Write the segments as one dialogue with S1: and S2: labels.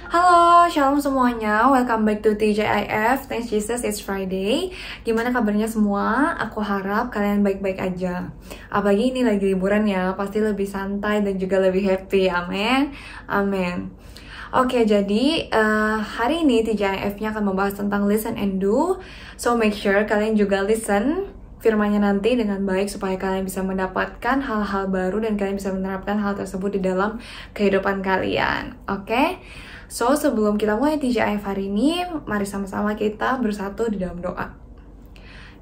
S1: Halo, shalom semuanya. Welcome back to TJIF. Thanks Jesus, it's Friday. Gimana kabarnya semua? Aku harap kalian baik-baik aja. Apalagi ini lagi liburan ya, pasti lebih santai dan juga lebih happy. Amin. Amin. Oke, jadi hari ini TJIF-nya akan membahas tentang listen and do. So make sure kalian juga listen firmannya nanti dengan baik supaya kalian bisa mendapatkan hal-hal baru dan kalian bisa menerapkan hal tersebut di dalam kehidupan kalian. Oke? So, sebelum kita mulai TJIF hari ini, mari sama-sama kita bersatu di dalam doa.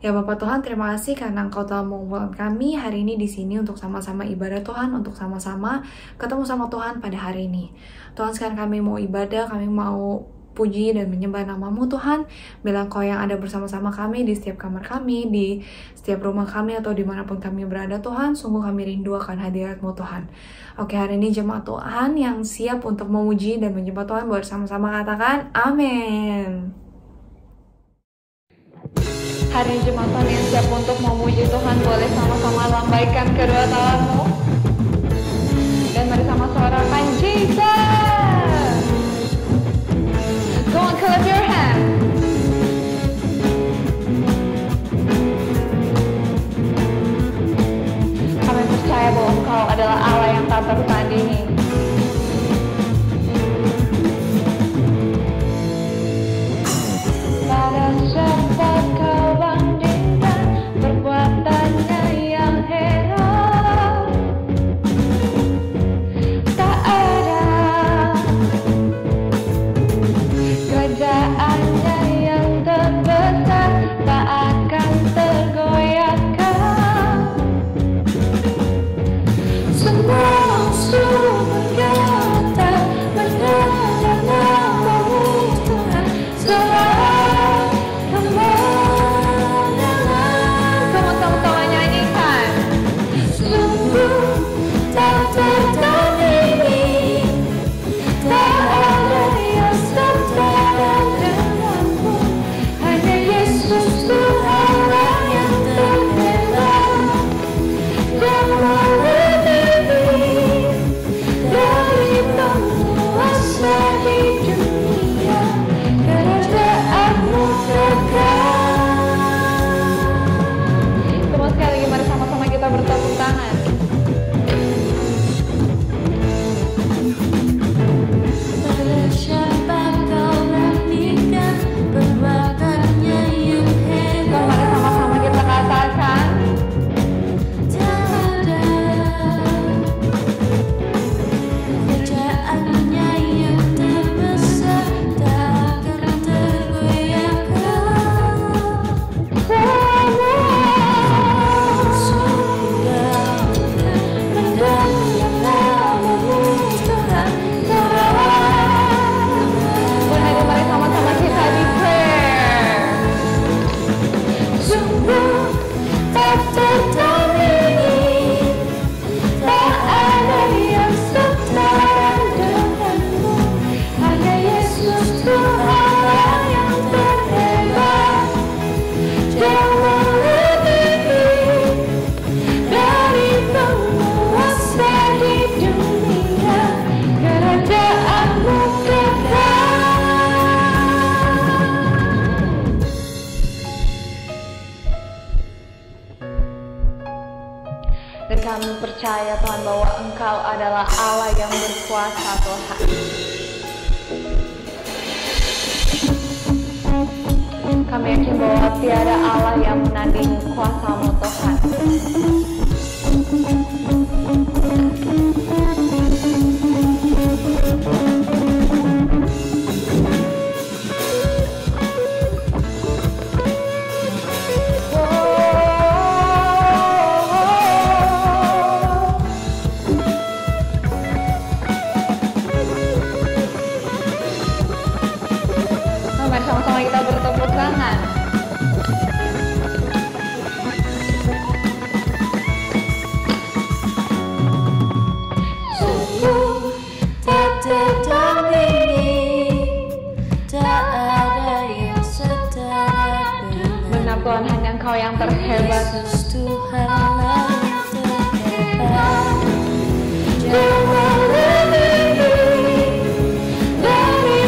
S1: Ya Bapak Tuhan, terima kasih karena Engkau telah mengumpulkan kami hari ini di sini untuk sama-sama ibadah Tuhan, untuk sama-sama ketemu sama Tuhan pada hari ini. Tuhan, sekarang kami mau ibadah, kami mau puji dan menyembah nama-Mu Tuhan. Bilang Kau yang ada bersama-sama kami di setiap kamar kami, di setiap rumah kami atau dimanapun kami berada Tuhan. Sungguh kami rindu akan hadirat-Mu Tuhan. Oke, hari ini jemaat Tuhan yang siap untuk memuji dan menyembah Tuhan, bersama-sama katakan amin. Hari ini jemaat Tuhan yang siap untuk memuji Tuhan, boleh sama-sama lambaikan kedua tanganmu dan mari sama suarakan Jesus. Go on, clap your hands. Kami percaya bahwa Engkau adalah Allah yang tak tertandingi. Pada siapa kau bandingkan perbuatannya yang heran? Tak ada kerajaannya yang terbesar, tak akan tergoyahkan. Semua musuh berkata mendengar nama-Mu Tuhan, serah kemenangan. Sama-sama nyanyikan. Sungguh tak tertandingi, tak ada yang setara denganmu. Hanya Yesus Tuhan yang terhebat, yang melebihi dari penguasa di dunia. Kerajaan-Mu kekal. Semua sekali lagi mari sama-sama kita bertepuk tangan. Pada siapa kau bandingkan perbuatannya yang hebat? Mari sama-sama kita katakan tak ada kerajaannya yang terbesar, tak akan tergoyahkan. Semua sudah mendengar nama-Mu Tuhan, boleh mari sama-sama kita di prayer. Sungguh tak tertandingi, tak ada yang setara denganmu. Hanya Yesus Tuhan yang terhebat, yang melebihi dari penguasa di dunia. Kerajaan-Mu kekal. Dan kami percaya Tuhan bahwa Engkau adalah Allah yang berkuasa Tuhan. Kami yakin bahwa tiada Allah yang menandingi kuasa-Mu Tuhan. Mari sama-sama kita bertepuk tangan. Sungguh tak tertandingi, tak ada yang setara denganmu. Benar Tuhan, hanya Engkau yang terhebat. Yesus Tuhan yang terhebat, yang melebihi dari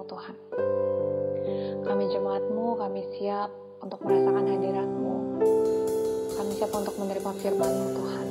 S1: Tuhan. Kami jemaat-Mu, kami siap untuk merasakan hadirat-Mu. Kami siap untuk menerima firman-Mu, Tuhan.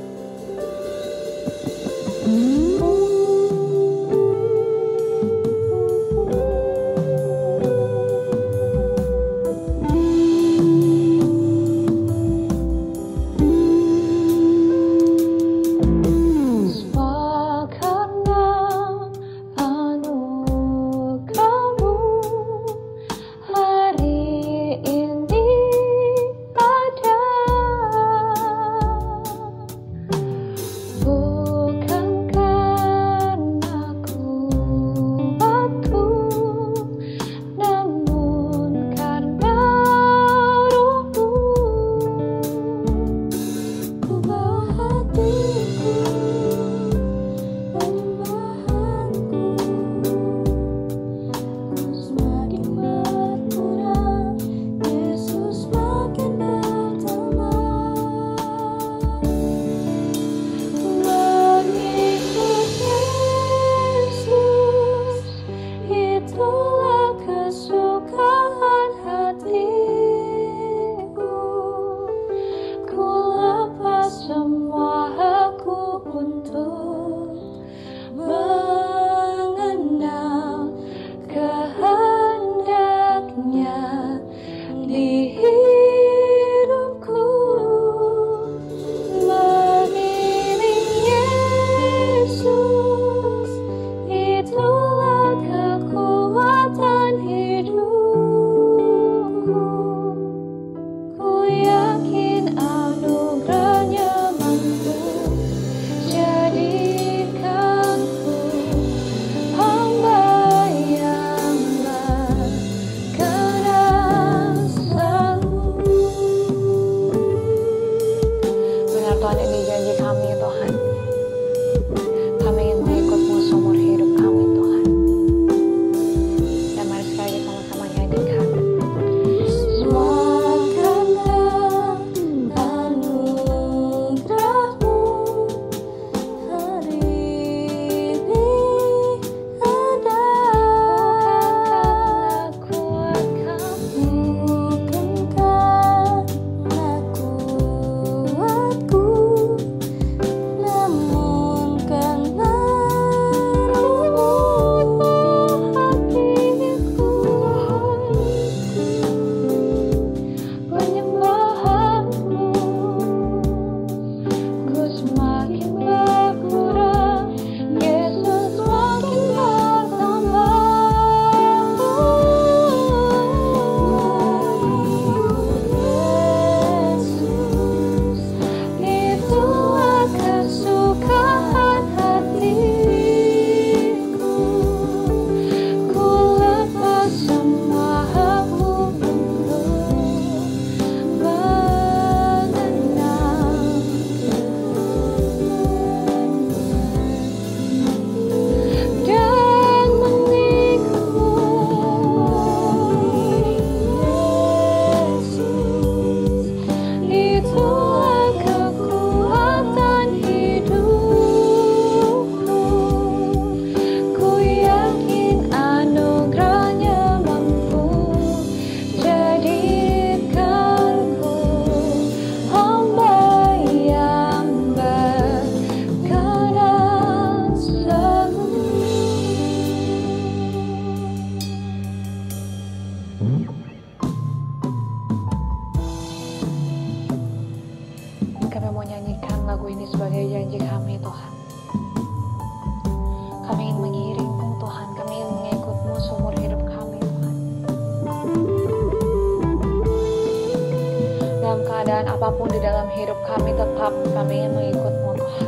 S2: Dalam keadaan apapun di dalam hidup kami, tetap kami ingin mengikut-Mu, Tuhan.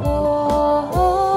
S1: Oh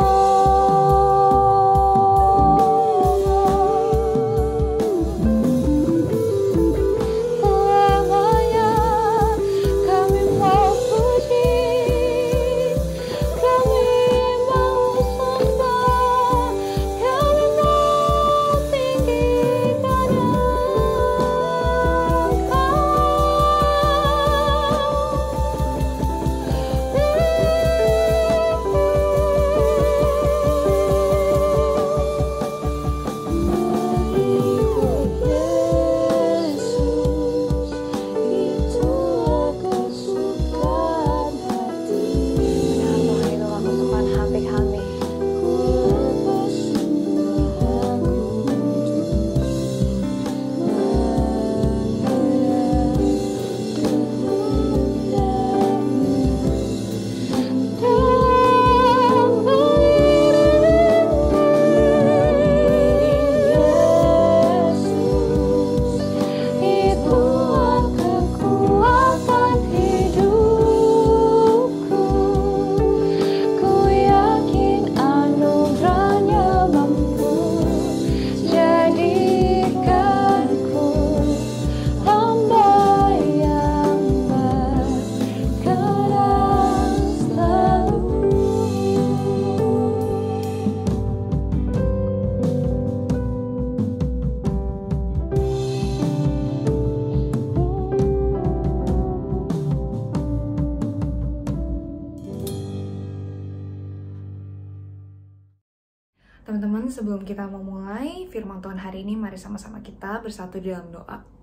S1: sebelum kita memulai firman Tuhan hari ini, mari sama-sama kita bersatu di dalam doa.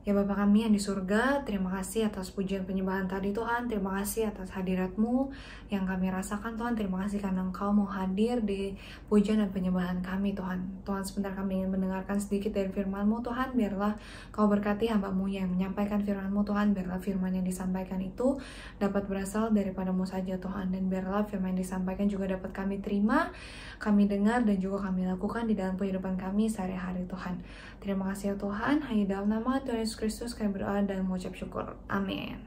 S1: Ya Bapa kami yang di surga, terima kasih atas pujian penyembahan tadi Tuhan. Terima kasih atas hadirat-Mu yang kami rasakan Tuhan. Terima kasih karena Engkau mau hadir di pujian dan penyembahan kami Tuhan. Tuhan, sebentar kami ingin mendengarkan sedikit dari firman-Mu Tuhan. Biarlah Kau berkati hamba-Mu yang menyampaikan firman-Mu Tuhan. Biarlah firman yang disampaikan itu dapat berasal daripada-Mu saja Tuhan. Dan biarlah firman yang disampaikan juga dapat kami terima, kami dengar, dan juga kami lakukan di dalam kehidupan kami sehari-hari Tuhan. Terima kasih ya Tuhan, hanya dalam nama Tuhan Yesus Kristus kami berdoa dan mengucap syukur. Amin.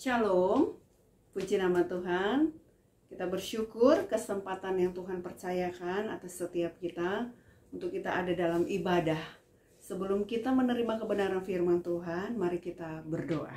S3: Shalom, puji nama Tuhan. Kita bersyukur kesempatan yang Tuhan percayakan atas setiap kita untuk kita ada dalam ibadah. Sebelum kita menerima kebenaran firman Tuhan, mari kita berdoa.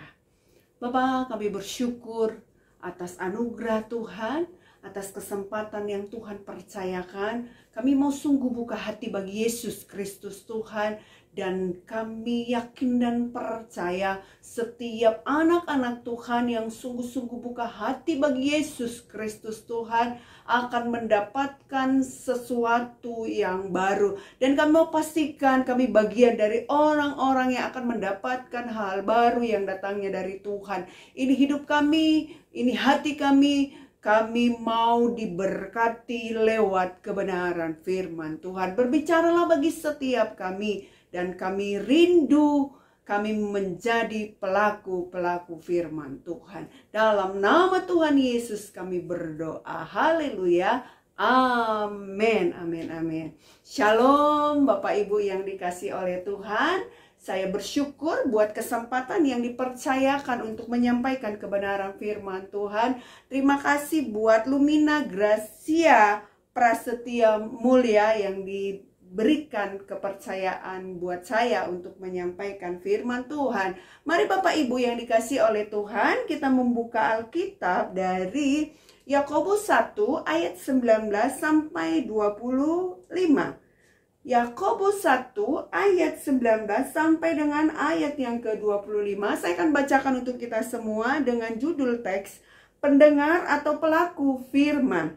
S3: Bapa, kami bersyukur atas anugerah Tuhan, atas kesempatan yang Tuhan percayakan. Kami mau sungguh buka hati bagi Yesus Kristus Tuhan. Dan kami yakin dan percaya setiap anak-anak Tuhan yang sungguh-sungguh buka hati bagi Yesus Kristus Tuhan akan mendapatkan sesuatu yang baru. Dan kami mau pastikan kami bagian dari orang-orang yang akan mendapatkan hal baru yang datangnya dari Tuhan. Ini hidup kami, ini hati kami. Kami mau diberkati lewat kebenaran firman Tuhan. Berbicaralah bagi setiap kami. Dan kami rindu kami menjadi pelaku-pelaku firman Tuhan. Dalam nama Tuhan Yesus kami berdoa. Haleluya. Amin. Amin. Amin. Shalom Bapak Ibu yang dikasih oleh Tuhan. Saya bersyukur buat kesempatan yang dipercayakan untuk menyampaikan kebenaran firman Tuhan. Terima kasih buat Lumina Gracia Prasetya Mulia yang diberikan kepercayaan buat saya untuk menyampaikan firman Tuhan. Mari Bapak Ibu yang dikasih oleh Tuhan, kita membuka Alkitab dari Yakobus 1 ayat 19 sampai 25. Yakobus 1 ayat 19 sampai dengan ayat yang ke-25. Saya akan bacakan untuk kita semua dengan judul teks pendengar atau pelaku firman.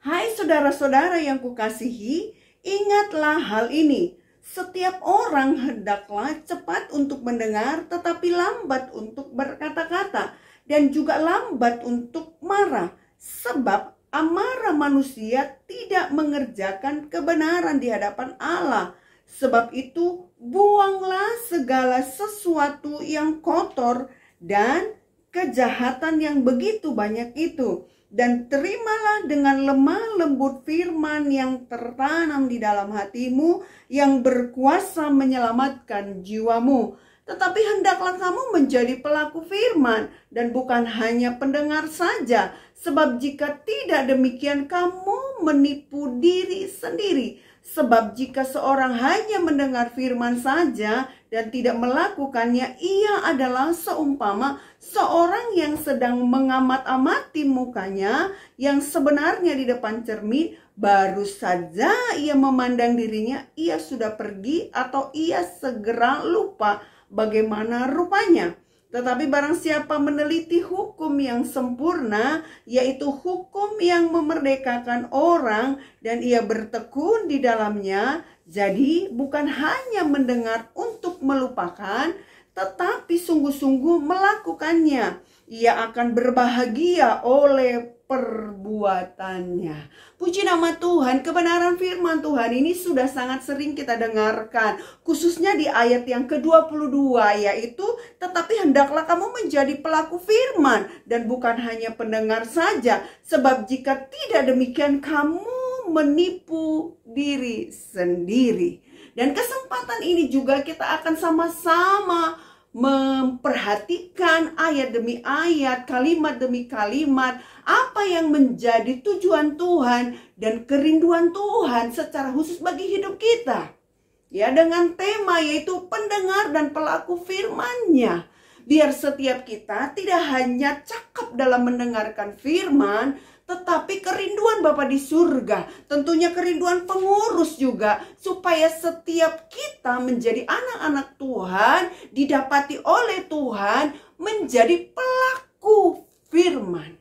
S3: Hai saudara-saudara yang kukasihi, ingatlah hal ini. Setiap orang hendaklah cepat untuk mendengar, tetapi lambat untuk berkata-kata, dan juga lambat untuk marah. Sebab amarah manusia tidak mengerjakan kebenaran di hadapan Allah. Sebab itu, buanglah segala sesuatu yang kotor dan kejahatan yang begitu banyak itu. Dan terimalah dengan lemah lembut firman yang tertanam di dalam hatimu, yang berkuasa menyelamatkan jiwamu. Tetapi hendaklah kamu menjadi pelaku firman dan bukan hanya pendengar saja. Sebab jika tidak demikian kamu menipu diri sendiri. Sebab jika seorang hanya mendengar firman saja dan tidak melakukannya, ia adalah seumpama seorang yang sedang mengamat-amati mukanya yang sebenarnya di depan cermin. Baru saja ia memandang dirinya, ia sudah pergi atau ia segera lupa bagaimana rupanya. Tetapi barang siapa meneliti hukum yang sempurna, yaitu hukum yang memerdekakan orang, dan ia bertekun di dalamnya, jadi bukan hanya mendengar untuk melupakan, tetapi sungguh-sungguh melakukannya, ia akan berbahagia oleh perbuatannya. Puji nama Tuhan, kebenaran firman Tuhan ini sudah sangat sering kita dengarkan, khususnya di ayat yang ke-22, yaitu tetapi hendaklah kamu menjadi pelaku firman dan bukan hanya pendengar saja, sebab jika tidak demikian kamu menipu diri sendiri. Dan kesempatan ini juga kita akan sama-sama memperhatikan ayat demi ayat, kalimat demi kalimat, apa yang menjadi tujuan Tuhan dan kerinduan Tuhan secara khusus bagi hidup kita. Ya, dengan tema yaitu pendengar dan pelaku firman-Nya. Biar setiap kita tidak hanya cakap dalam mendengarkan firman, tetapi kerinduan Bapa di surga, tentunya kerinduan pengurus juga, supaya setiap kita menjadi anak-anak Tuhan, didapati oleh Tuhan, menjadi pelaku firman.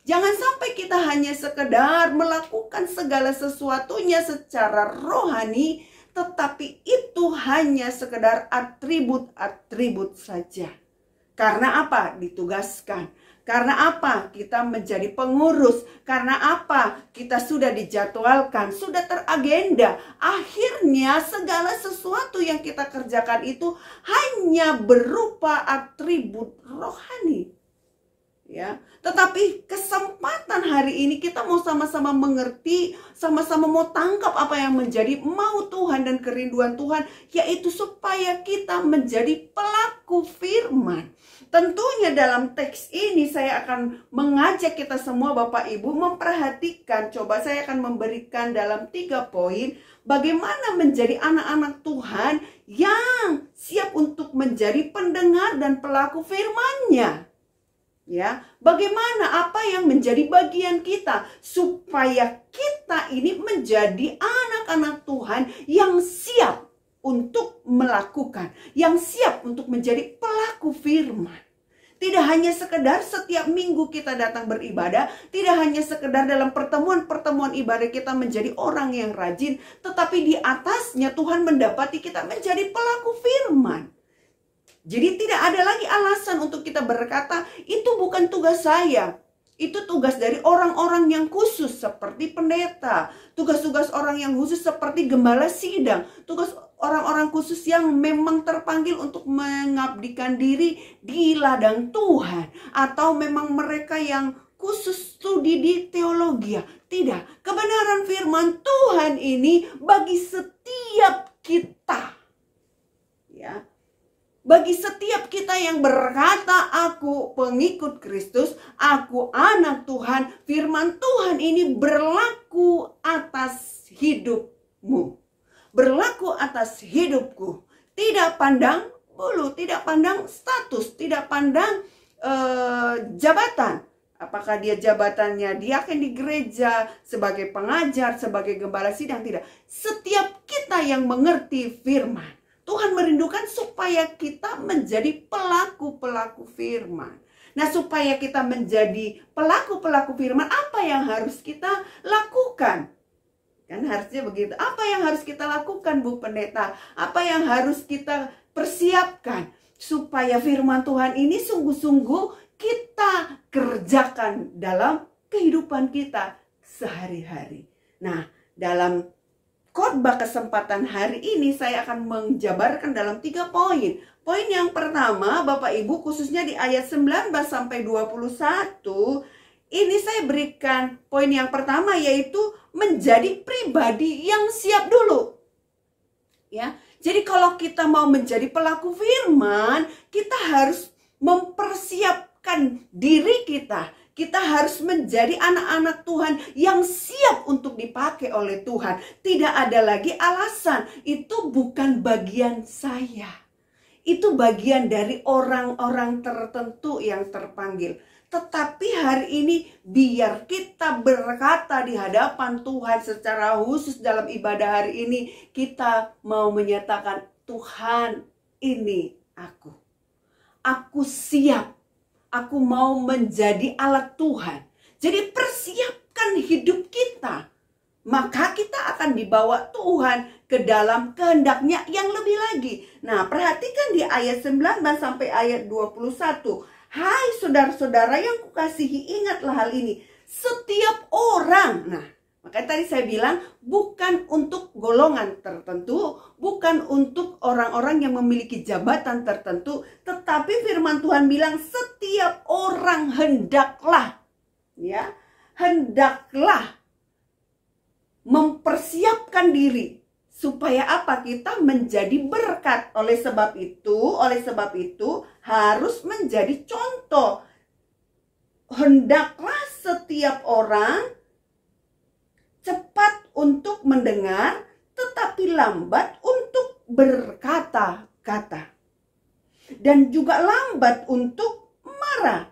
S3: Jangan sampai kita hanya sekedar melakukan segala sesuatunya secara rohani, tetapi itu hanya sekedar atribut-atribut saja. Karena apa? Ditugaskan. Karena apa? Kita menjadi pengurus. Karena apa? Kita sudah dijadwalkan, sudah teragenda. Akhirnya segala sesuatu yang kita kerjakan itu hanya berupa atribut rohani. Ya, tetapi kesempatan hari ini kita mau sama-sama mengerti, sama-sama mau tangkap apa yang menjadi mau Tuhan dan kerinduan Tuhan, yaitu supaya kita menjadi pelaku firman. Tentunya dalam teks ini saya akan mengajak kita semua Bapak Ibu memperhatikan. Coba saya akan memberikan dalam 3 poin bagaimana menjadi anak-anak Tuhan yang siap untuk menjadi pendengar dan pelaku firman-Nya. Ya, bagaimana apa yang menjadi bagian kita supaya kita ini menjadi anak-anak Tuhan yang siap untuk melakukan, yang siap untuk menjadi pelaku firman. Tidak hanya sekedar setiap minggu kita datang beribadah, tidak hanya sekedar dalam pertemuan-pertemuan ibadah kita menjadi orang yang rajin, tetapi di atasnya Tuhan mendapati kita menjadi pelaku firman. Jadi tidak ada lagi alasan untuk kita berkata, itu bukan tugas saya. Itu tugas dari orang-orang yang khusus seperti pendeta. Tugas-tugas orang yang khusus seperti gembala sidang. Tugas orang-orang khusus yang memang terpanggil untuk mengabdikan diri di ladang Tuhan. Atau memang mereka yang khusus studi di teologi. Tidak, kebenaran firman Tuhan ini bagi setiap kita. Ya. Bagi setiap kita yang berkata, aku pengikut Kristus, aku anak Tuhan, firman Tuhan ini berlaku atas hidupmu. Berlaku atas hidupku. Tidak pandang bulu, tidak pandang status, tidak pandang jabatan. Apakah dia jabatannya diaken di gereja, sebagai pengajar, sebagai gembala sidang, tidak. Setiap kita yang mengerti firman, Tuhan merindukan supaya kita menjadi pelaku-pelaku firman. Nah, supaya kita menjadi pelaku-pelaku firman, apa yang harus kita lakukan? Kan harusnya begitu. Apa yang harus kita lakukan, Bu Pendeta? Apa yang harus kita persiapkan? Supaya firman Tuhan ini sungguh-sungguh kita kerjakan dalam kehidupan kita sehari-hari. Nah, dalam khotbah kesempatan hari ini saya akan menjabarkan dalam 3 poin. Poin yang pertama, Bapak Ibu, khususnya di ayat 19 sampai 21, ini saya berikan poin yang pertama, yaitu menjadi pribadi yang siap dulu. Ya. Jadi kalau kita mau menjadi pelaku firman, kita harus mempersiapkan diri kita. Kita harus menjadi anak-anak Tuhan yang siap untuk dipakai oleh Tuhan. Tidak ada lagi alasan. Itu bukan bagian saya. Itu bagian dari orang-orang tertentu yang terpanggil. Tetapi hari ini biar kita berkata di hadapan Tuhan secara khusus dalam ibadah hari ini. Kita mau menyatakan, Tuhan, ini aku. Aku siap. Aku mau menjadi alat Tuhan. Jadi persiapkan hidup kita. Maka kita akan dibawa Tuhan ke dalam kehendaknya yang lebih lagi. Nah, perhatikan di ayat 19 sampai ayat 21. Hai saudara-saudara yang kukasihi, ingatlah hal ini. Setiap orang, nah, makanya tadi saya bilang bukan untuk golongan tertentu, bukan untuk orang-orang yang memiliki jabatan tertentu, tetapi firman Tuhan bilang setiap orang hendaklah, ya, hendaklah mempersiapkan diri supaya apa? Kita menjadi berkat. Oleh sebab itu harus menjadi contoh. Hendaklah setiap orang cepat untuk mendengar, tetapi lambat untuk berkata-kata. dan juga lambat untuk marah.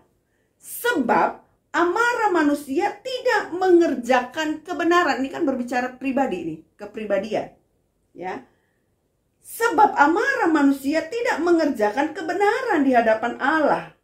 S3: Sebab amarah manusia tidak mengerjakan kebenaran. Ini kan berbicara pribadi nih, kepribadian. Ya. Sebab amarah manusia tidak mengerjakan kebenaran di hadapan Allah.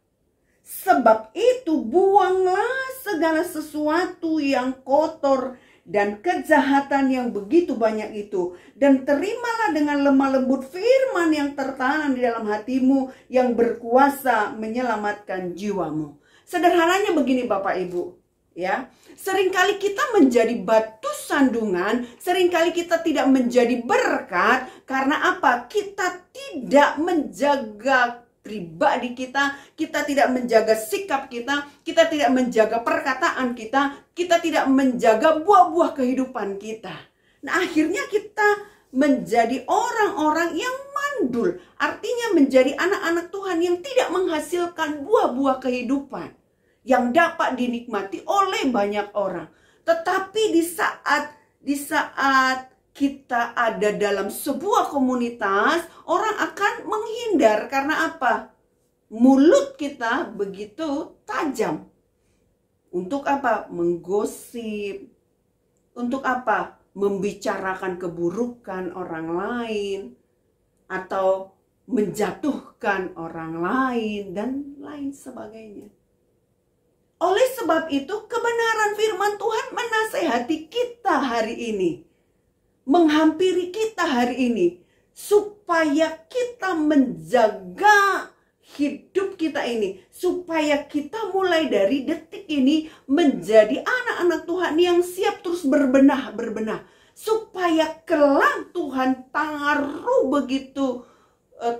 S3: Sebab itu buanglah segala sesuatu yang kotor dan kejahatan yang begitu banyak itu, dan terimalah dengan lemah lembut firman yang tertanam di dalam hatimu, yang berkuasa menyelamatkan jiwamu. Sederhananya begini Bapak Ibu, ya. Seringkali kita menjadi batu sandungan, seringkali kita tidak menjadi berkat karena apa? Kita tidak menjaga pribadi kita, kita tidak menjaga sikap kita, kita tidak menjaga perkataan kita, kita tidak menjaga buah-buah kehidupan kita. Nah, akhirnya kita menjadi orang-orang yang mandul, artinya menjadi anak-anak Tuhan yang tidak menghasilkan buah-buah kehidupan yang dapat dinikmati oleh banyak orang. Tetapi di saat kita ada dalam sebuah komunitas, orang akan menghindar karena apa? Mulut kita begitu tajam. Untuk apa? Menggosip. Untuk apa? Membicarakan keburukan orang lain, atau menjatuhkan orang lain, dan lain sebagainya. Oleh sebab itu, kebenaran firman Tuhan menasehati kita hari ini, menghampiri kita hari ini, supaya kita menjaga hidup kita ini, supaya kita mulai dari detik ini menjadi anak-anak Tuhan yang siap terus berbenah, supaya kelak Tuhan taruh begitu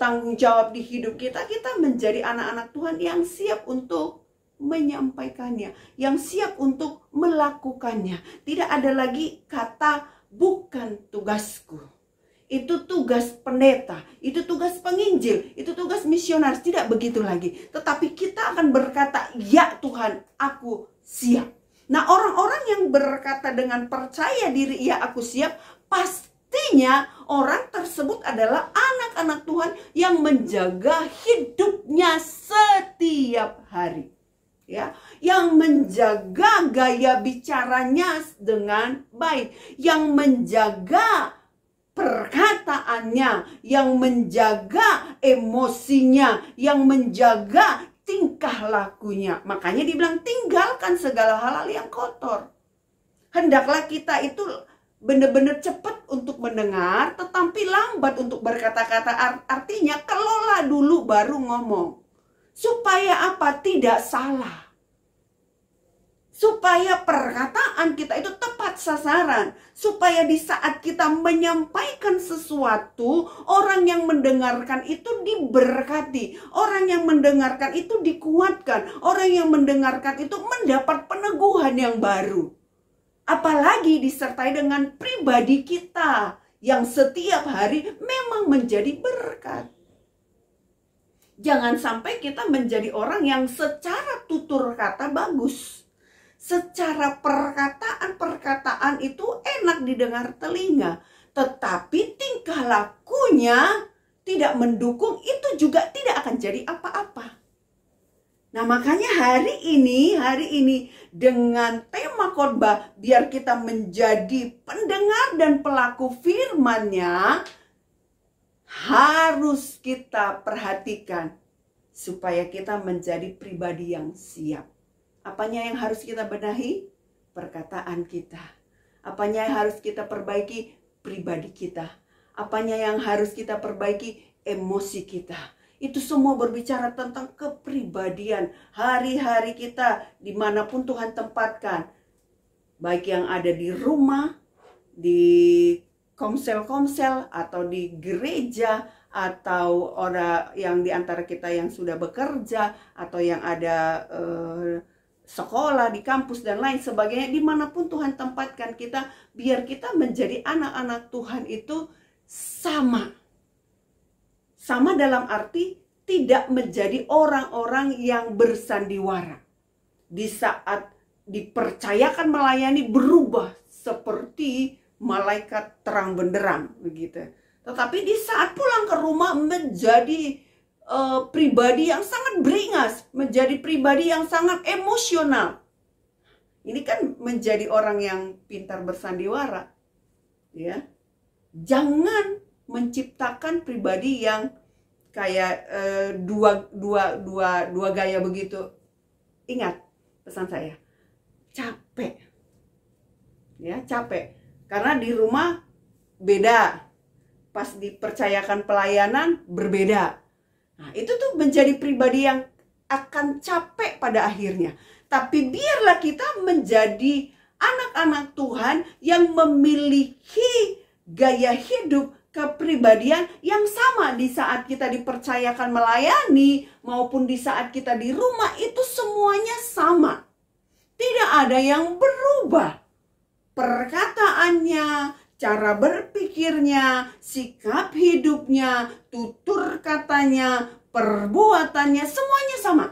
S3: tanggung jawab di hidup kita, kita menjadi anak-anak Tuhan yang siap untuk menyampaikannya, yang siap untuk melakukannya. Tidak ada lagi kata bukan tugasku, itu tugas pendeta, itu tugas penginjil, itu tugas misionaris. Tidak begitu lagi, tetapi kita akan berkata, ya Tuhan, aku siap. Nah, orang-orang yang berkata dengan percaya diri, ya aku siap, pastinya orang tersebut adalah anak-anak Tuhan yang menjaga hidupnya setiap hari, ya, yang menjaga gaya bicaranya dengan baik, yang menjaga perkataannya, yang menjaga emosinya, yang menjaga tingkah lakunya. Makanya dibilang tinggalkan segala hal-hal yang kotor. Hendaklah kita itu benar-benar cepat untuk mendengar, tetapi lambat untuk berkata-kata. Artinya kelola dulu baru ngomong. Supaya apa? Tidak salah. Supaya perkataan kita itu tepat sasaran. Supaya di saat kita menyampaikan sesuatu, orang yang mendengarkan itu diberkati. Orang yang mendengarkan itu dikuatkan. Orang yang mendengarkan itu mendapat peneguhan yang baru. Apalagi disertai dengan pribadi kita yang setiap hari memang menjadi berkat. Jangan sampai kita menjadi orang yang secara tutur kata bagus. Secara perkataan itu enak didengar telinga, tetapi tingkah lakunya tidak mendukung, itu juga tidak akan jadi apa-apa. Nah, makanya hari ini dengan tema khotbah, biar kita menjadi pendengar dan pelaku firman-Nya, harus kita perhatikan supaya kita menjadi pribadi yang siap. Apanya yang harus kita benahi? Perkataan kita. Apanya yang harus kita perbaiki? Pribadi kita. Apanya yang harus kita perbaiki? Emosi kita. Itu semua berbicara tentang kepribadian. Hari-hari kita dimanapun Tuhan tempatkan. Baik yang ada di rumah, di komsel-komsel, atau di gereja, atau orang yang di antara kita yang sudah bekerja, atau yang ada sekolah, di kampus, dan lain sebagainya. Dimanapun Tuhan tempatkan kita, biar kita menjadi anak-anak Tuhan itu sama. Sama dalam arti tidak menjadi orang-orang yang bersandiwara. Di saat dipercayakan melayani, berubah seperti malaikat terang benderang begitu. Tetapi di saat pulang ke rumah menjadi pribadi yang sangat beringas, menjadi pribadi yang sangat emosional. Ini kan menjadi orang yang pintar bersandiwara, ya. Jangan menciptakan pribadi yang kayak dua gaya begitu. Ingat pesan saya, capek, ya, capek. Karena di rumah beda, pas dipercayakan pelayanan berbeda. Nah, itu tuh menjadi pribadi yang akan capek pada akhirnya. Tapi biarlah kita menjadi anak-anak Tuhan yang memiliki gaya hidup, kepribadian yang sama di saat kita dipercayakan melayani maupun di saat kita di rumah, itu semuanya sama. Tidak ada yang berubah. Perkataannya, cara berpikirnya, sikap hidupnya, tutur katanya, perbuatannya, semuanya sama.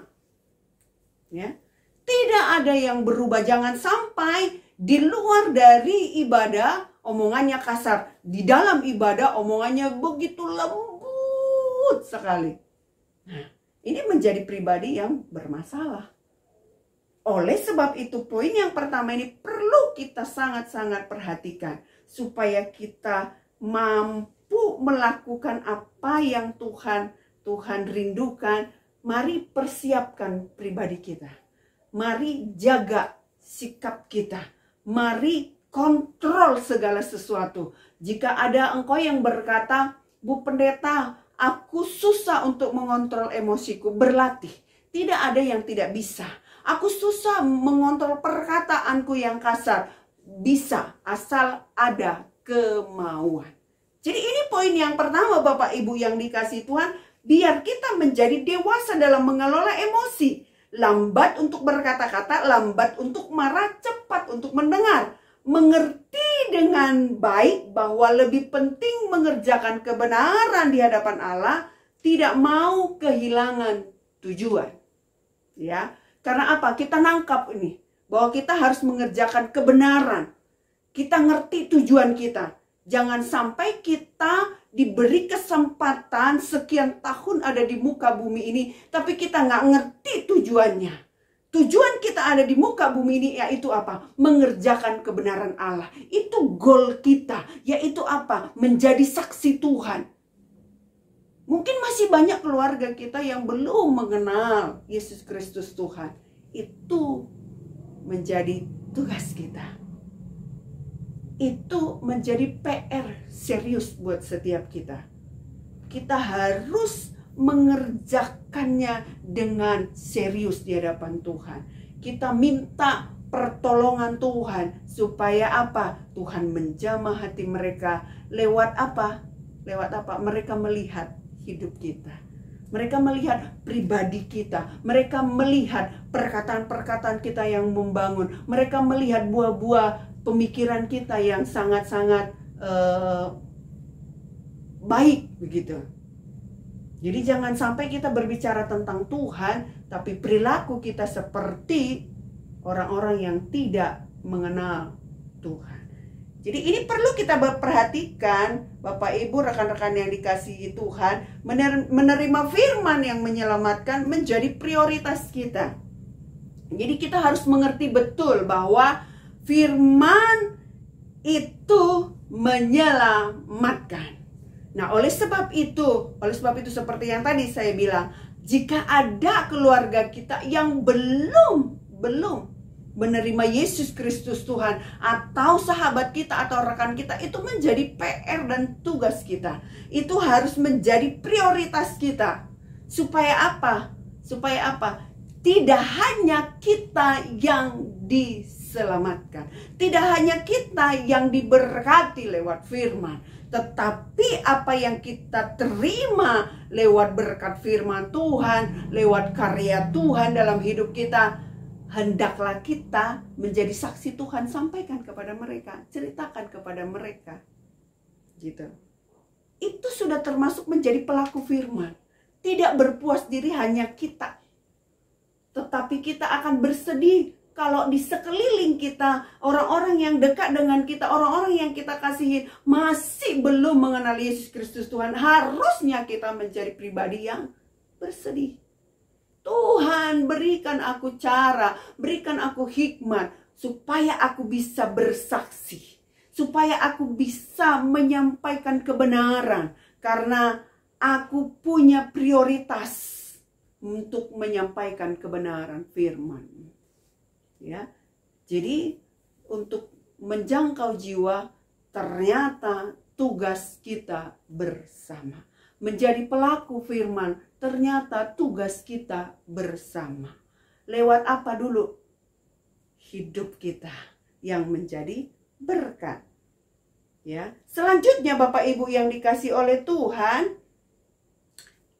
S3: Ya. Tidak ada yang berubah. Jangan sampai di luar dari ibadah omongannya kasar, di dalam ibadah omongannya begitu lembut sekali. Nah, ini menjadi pribadi yang bermasalah. Oleh sebab itu, poin yang pertama ini perlu kita sangat-sangat perhatikan supaya kita mampu melakukan apa yang Tuhan rindukan. Mari persiapkan pribadi kita. Mari jaga sikap kita. Mari kontrol segala sesuatu. Jika ada engkau yang berkata, Bu Pendeta, aku susah untuk mengontrol emosiku, berlatih. Tidak ada yang tidak bisa. Aku susah mengontrol perkataanku yang kasar. Bisa, asal ada kemauan. Jadi ini poin yang pertama, Bapak Ibu yang dikasihi Tuhan. Biar kita menjadi dewasa dalam mengelola emosi. Lambat untuk berkata-kata, lambat untuk marah, cepat untuk mendengar. Mengerti dengan baik bahwa lebih penting mengerjakan kebenaran di hadapan Allah, tidak mau kehilangan tujuan. Ya, karena apa? Kita nangkap ini, bahwa kita harus mengerjakan kebenaran. Kita ngerti tujuan kita. Jangan sampai kita diberi kesempatan sekian tahun ada di muka bumi ini, tapi kita nggak ngerti tujuannya. Tujuan kita ada di muka bumi ini yaitu apa? Mengerjakan kebenaran Allah. Itu goal kita, yaitu apa? Menjadi saksi Tuhan. Mungkin masih banyak keluarga kita yang belum mengenal Yesus Kristus Tuhan. Itu menjadi tugas kita. Itu menjadi PR serius buat setiap kita. Kita harus mengerjakannya dengan serius di hadapan Tuhan. Kita minta pertolongan Tuhan supaya apa? Tuhan menjamah hati mereka. Lewat apa? Lewat apa? Mereka melihat hidup kita. Mereka melihat pribadi kita. Mereka melihat perkataan-perkataan kita yang membangun. Mereka melihat buah-buah pemikiran kita yang sangat-sangat baik begitu. Jadi jangan sampai kita berbicara tentang Tuhan, tapi perilaku kita seperti orang-orang yang tidak mengenal Tuhan. Jadi ini perlu kita perhatikan, Bapak Ibu, rekan-rekan yang dikasihi Tuhan, menerima firman yang menyelamatkan menjadi prioritas kita. Jadi kita harus mengerti betul bahwa firman itu menyelamatkan. Nah, oleh sebab itu seperti yang tadi saya bilang, jika ada keluarga kita yang belum menerima Yesus Kristus Tuhan, atau sahabat kita atau rekan kita, itu menjadi PR dan tugas kita. Itu harus menjadi prioritas kita. Supaya apa? Supaya apa? Tidak hanya kita yang diselamatkan, tidak hanya kita yang diberkati lewat firman, tetapi apa yang kita terima lewat berkat firman Tuhan, lewat karya Tuhan dalam hidup kita, hendaklah kita menjadi saksi Tuhan. Sampaikan kepada mereka, ceritakan kepada mereka, gitu. Itu sudah termasuk menjadi pelaku firman. Tidak berpuas diri hanya kita, tetapi kita akan bersedih kalau di sekeliling kita, orang-orang yang dekat dengan kita, orang-orang yang kita kasihi masih belum mengenal Yesus Kristus Tuhan. Harusnya kita menjadi pribadi yang bersedih. Tuhan, berikan aku cara, berikan aku hikmat supaya aku bisa bersaksi, supaya aku bisa menyampaikan kebenaran, karena aku punya prioritas untuk menyampaikan kebenaran firman. Ya. Jadi untuk menjangkau jiwa, ternyata tugas kita bersama. Menjadi pelaku firman, ternyata tugas kita bersama. Lewat apa dulu? Hidup kita yang menjadi berkat. Ya. Selanjutnya Bapak Ibu yang dikasih oleh Tuhan,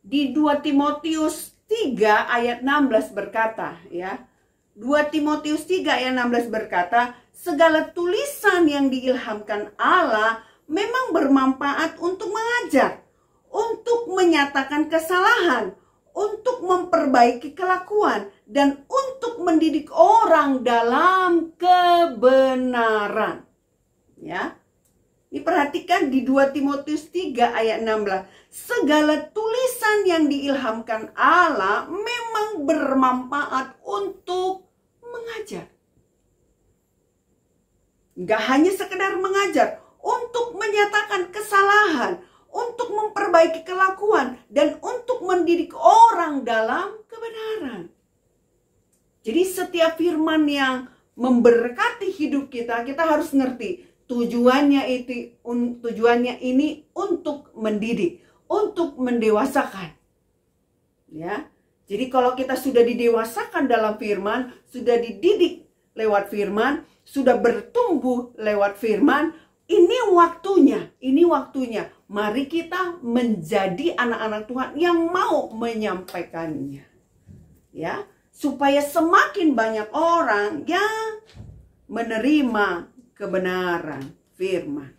S3: di 2 Timotius 3 ayat 16 berkata, ya. 2 Timotius 3 ayat 16 berkata, segala tulisan yang diilhamkan Allah memang bermanfaat untuk mengajar, untuk menyatakan kesalahan, untuk memperbaiki kelakuan, dan untuk mendidik orang dalam kebenaran. Ya. Diperhatikan di 2 Timotius 3 ayat 16. Segala tulisan yang diilhamkan Allah memang bermanfaat untuk mengajar. Gak hanya sekedar mengajar, untuk menyatakan kesalahan, untuk memperbaiki kelakuan, dan untuk mendidik orang dalam kebenaran. Jadi setiap firman yang memberkati hidup kita, kita harus ngerti tujuannya ini untuk mendidik, untuk mendewasakan. Ya. Jadi kalau kita sudah didewasakan dalam firman, sudah dididik lewat firman, sudah bertumbuh lewat firman, ini waktunya. Mari kita menjadi anak-anak Tuhan yang mau menyampaikannya. Ya, supaya semakin banyak orang yang menerima kebenaran firman.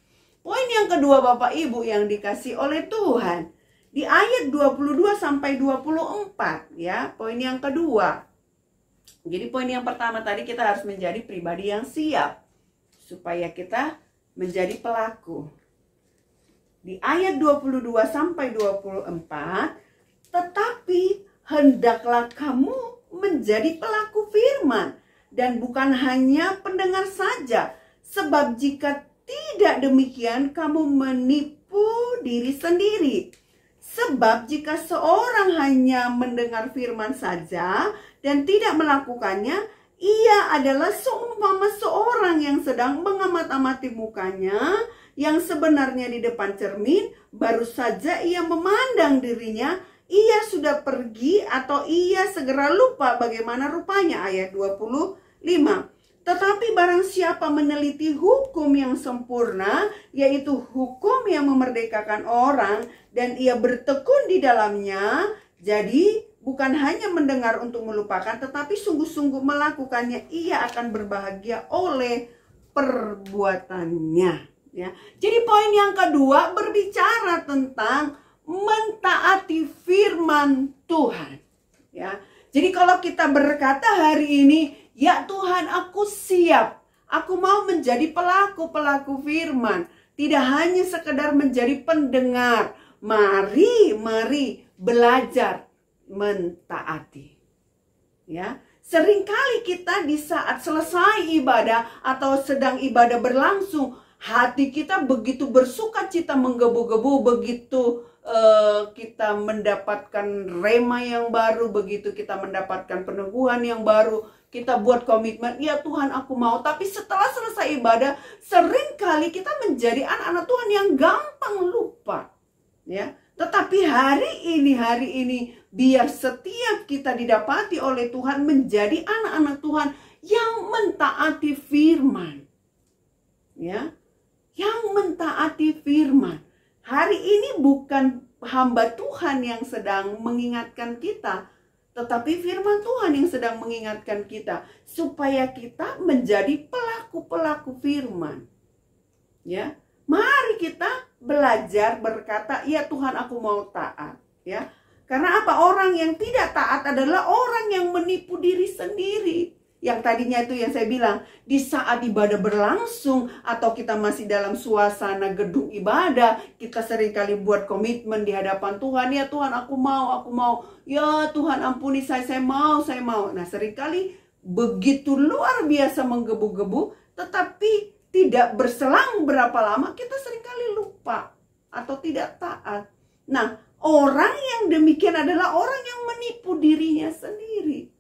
S3: Poin yang kedua Bapak Ibu yang dikasih oleh Tuhan, di ayat 22 sampai 24, ya, poin yang kedua. Jadi poin yang pertama tadi, kita harus menjadi pribadi yang siap supaya kita menjadi pelaku. Di ayat 22 sampai 24, tetapi hendaklah kamu menjadi pelaku firman dan bukan hanya pendengar saja, sebab jika tidak demikian kamu menipu diri sendiri. Sebab jika seorang hanya mendengar firman saja dan tidak melakukannya, ia adalah seumpama seorang yang sedang mengamat-amati mukanya, yang sebenarnya di depan cermin, baru saja ia memandang dirinya, ia sudah pergi atau ia segera lupa bagaimana rupanya. Ayat 25. Tetapi barang siapa meneliti hukum yang sempurna, yaitu hukum yang memerdekakan orang, dan ia bertekun di dalamnya, jadi bukan hanya mendengar untuk melupakan, tetapi sungguh-sungguh melakukannya, ia akan berbahagia oleh perbuatannya. Ya. Jadi poin yang kedua berbicara tentang mentaati firman Tuhan. Ya. Jadi kalau kita berkata hari ini, ya Tuhan, aku siap, aku mau menjadi pelaku firman, tidak hanya sekedar menjadi pendengar. Mari belajar mentaati. Ya. Seringkali kita di saat selesai ibadah atau sedang ibadah berlangsung, hati kita begitu bersuka cita, menggebu-gebu, begitu kita mendapatkan rema yang baru, begitu kita mendapatkan peneguhan yang baru, kita buat komitmen, ya Tuhan aku mau. Tapi setelah selesai ibadah, seringkali kita menjadi anak-anak Tuhan yang gampang lupa. Ya, tetapi hari ini biar setiap kita didapati oleh Tuhan menjadi anak-anak Tuhan yang mentaati firman. Ya. Yang mentaati firman. Hari ini bukan hamba Tuhan yang sedang mengingatkan kita, tetapi firman Tuhan yang sedang mengingatkan kita supaya kita menjadi pelaku firman. Ya. Mari kita belajar berkata, ya Tuhan aku mau taat. Ya. Karena apa? Orang yang tidak taat adalah orang yang menipu diri sendiri. Yang tadinya itu yang saya bilang, di saat ibadah berlangsung atau kita masih dalam suasana gedung ibadah, kita seringkali buat komitmen di hadapan Tuhan, ya Tuhan aku mau, ya Tuhan ampuni saya mau. Nah seringkali begitu luar biasa menggebu-gebu, tetapi tidak berselang berapa lama kita seringkali lupa atau tidak taat. Nah, orang yang demikian adalah orang yang menipu dirinya sendiri.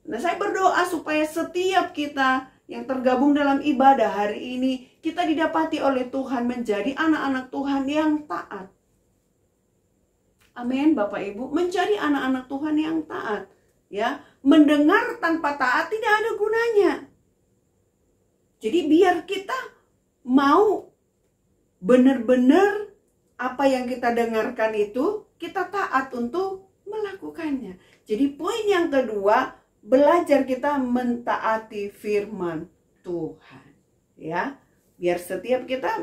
S3: Nah, saya berdoa supaya setiap kita yang tergabung dalam ibadah hari ini, kita didapati oleh Tuhan menjadi anak-anak Tuhan yang taat. Amin, Bapak Ibu, menjadi anak-anak Tuhan yang taat. Ya, mendengar tanpa taat tidak ada gunanya. Jadi biar kita mau benar-benar apa yang kita dengarkan itu, kita taat untuk melakukannya. Jadi poin yang kedua, belajar kita mentaati firman Tuhan. Ya, biar setiap kita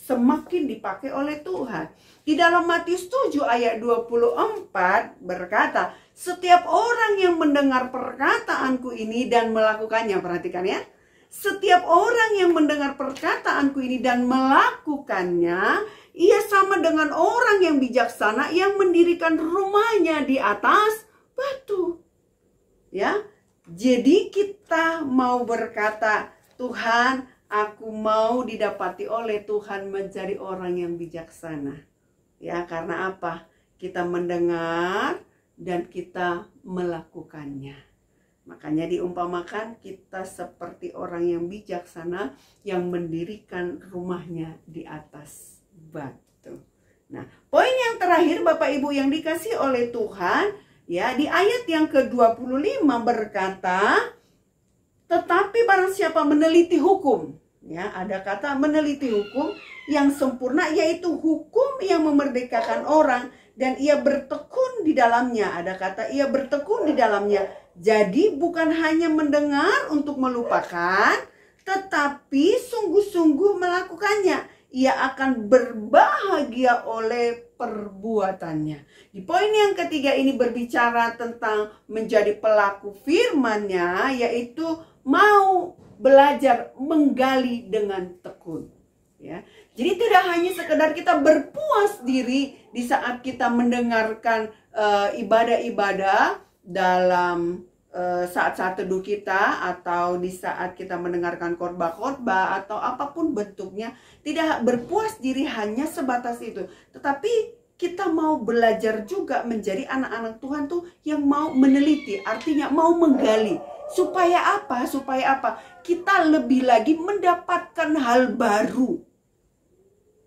S3: semakin dipakai oleh Tuhan. Di dalam Matius 7 ayat 24 berkata, setiap orang yang mendengar perkataanku ini dan melakukannya, perhatikan ya. Setiap orang yang mendengar perkataanku ini dan melakukannya, ia sama dengan orang yang bijaksana yang mendirikan rumahnya di atas batu. Ya, jadi kita mau berkata, Tuhan, aku mau didapati oleh Tuhan menjadi orang yang bijaksana. Ya, karena apa? Kita mendengar dan kita melakukannya. Makanya diumpamakan kita seperti orang yang bijaksana yang mendirikan rumahnya di atas batu. Nah, poin yang terakhir Bapak Ibu yang dikasih oleh Tuhan, ya, di ayat yang ke-25 berkata, tetapi barang siapa meneliti hukum, ya, ada kata meneliti hukum yang sempurna, yaitu hukum yang memerdekakan orang dan ia bertekun di dalamnya. Ada kata ia bertekun di dalamnya. Jadi bukan hanya mendengar untuk melupakan, tetapi sungguh-sungguh melakukannya. Ia akan berbahagia oleh perbuatannya. Di poin yang ketiga ini berbicara tentang menjadi pelaku firman-Nya, yaitu mau belajar menggali dengan tekun. Ya. Jadi tidak hanya sekedar kita berpuas diri di saat kita mendengarkan ibadah-ibadah dalam saat-saat teduh kita, atau di saat kita mendengarkan khotbah-khotbah atau apapun bentuknya, tidak berpuas diri hanya sebatas itu, tetapi kita mau belajar juga menjadi anak-anak Tuhan tuh yang mau meneliti, artinya mau menggali. Supaya apa? Supaya apa? Kita lebih lagi mendapatkan hal baru.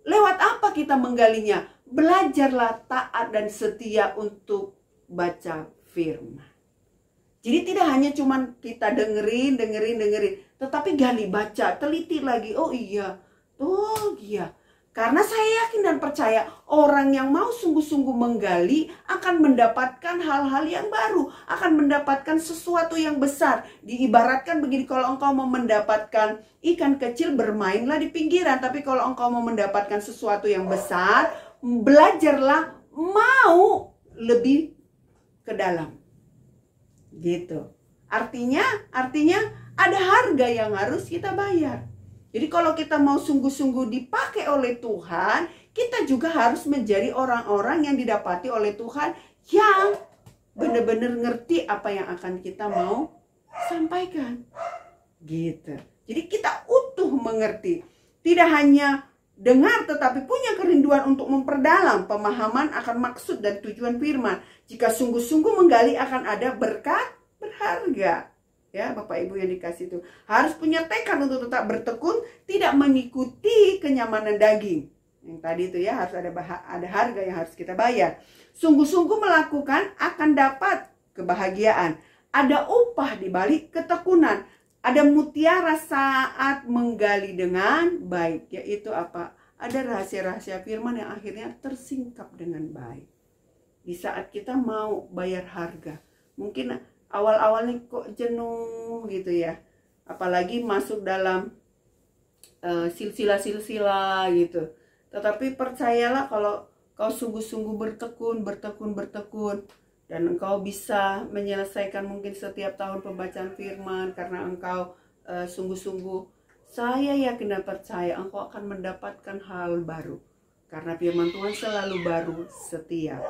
S3: Lewat apa kita menggalinya? Belajarlah taat dan setia untuk baca firman. Jadi tidak hanya cuman kita dengerin, tetapi gali, baca, teliti lagi. Oh iya. Karena saya yakin dan percaya orang yang mau sungguh-sungguh menggali akan mendapatkan hal-hal yang baru, akan mendapatkan sesuatu yang besar. Diibaratkan begini, kalau engkau mau mendapatkan ikan kecil, bermainlah di pinggiran. Tapi kalau engkau mau mendapatkan sesuatu yang besar, belajarlah mau lebih ke dalam. Gitu. Artinya ada harga yang harus kita bayar. Jadi kalau kita mau sungguh-sungguh dipakai oleh Tuhan, kita juga harus menjadi orang-orang yang didapati oleh Tuhan yang benar-benar ngerti apa yang akan kita mau sampaikan. Gitu. Jadi kita utuh mengerti. Tidak hanya dengar tetapi punya kerinduan untuk memperdalam pemahaman akan maksud dan tujuan firman. Jika sungguh-sungguh menggali akan ada berkat berharga. Ya, Bapak Ibu yang dikasih itu harus punya tekad untuk tetap bertekun, tidak mengikuti kenyamanan daging. Yang tadi itu ya, harus ada harga yang harus kita bayar. Sungguh-sungguh melakukan akan dapat kebahagiaan. Ada upah di balik ketekunan. Ada mutiara saat menggali dengan baik, yaitu apa? Ada rahasia-rahasia firman yang akhirnya tersingkap dengan baik. Di saat kita mau bayar harga, mungkin awal-awalnya kok jenuh gitu ya, apalagi masuk dalam silsilah-silsilah gitu. Tetapi percayalah, kalau kau sungguh-sungguh bertekun, Dan Engkau bisa menyelesaikan mungkin setiap tahun pembacaan firman karena Engkau sungguh-sungguh. Saya yakin dan percaya Engkau akan mendapatkan hal baru. Karena firman Tuhan selalu baru setiap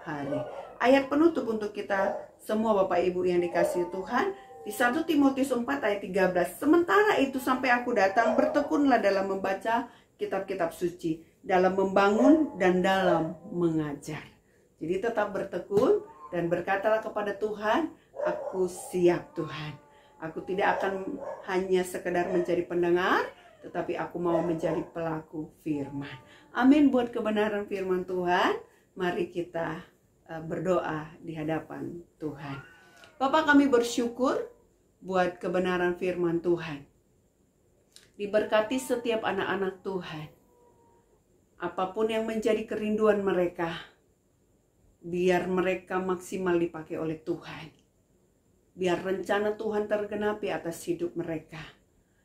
S3: hari. Ayat penutup untuk kita semua Bapak Ibu yang dikasihi Tuhan. Di 1 Timotius 4 ayat 13. Sementara itu sampai aku datang, bertekunlah dalam membaca kitab-kitab suci, dalam membangun dan dalam mengajar. Jadi tetap bertekun dan berkatalah kepada Tuhan, aku siap Tuhan. Aku tidak akan hanya sekedar menjadi pendengar, tetapi aku mau menjadi pelaku firman. Amin buat kebenaran firman Tuhan. Mari kita berdoa di hadapan Tuhan. Bapak, kami bersyukur buat kebenaran firman Tuhan. Diberkati setiap anak-anak Tuhan. Apapun yang menjadi kerinduan mereka, biar mereka maksimal dipakai oleh Tuhan. Biar rencana Tuhan tergenapi atas hidup mereka.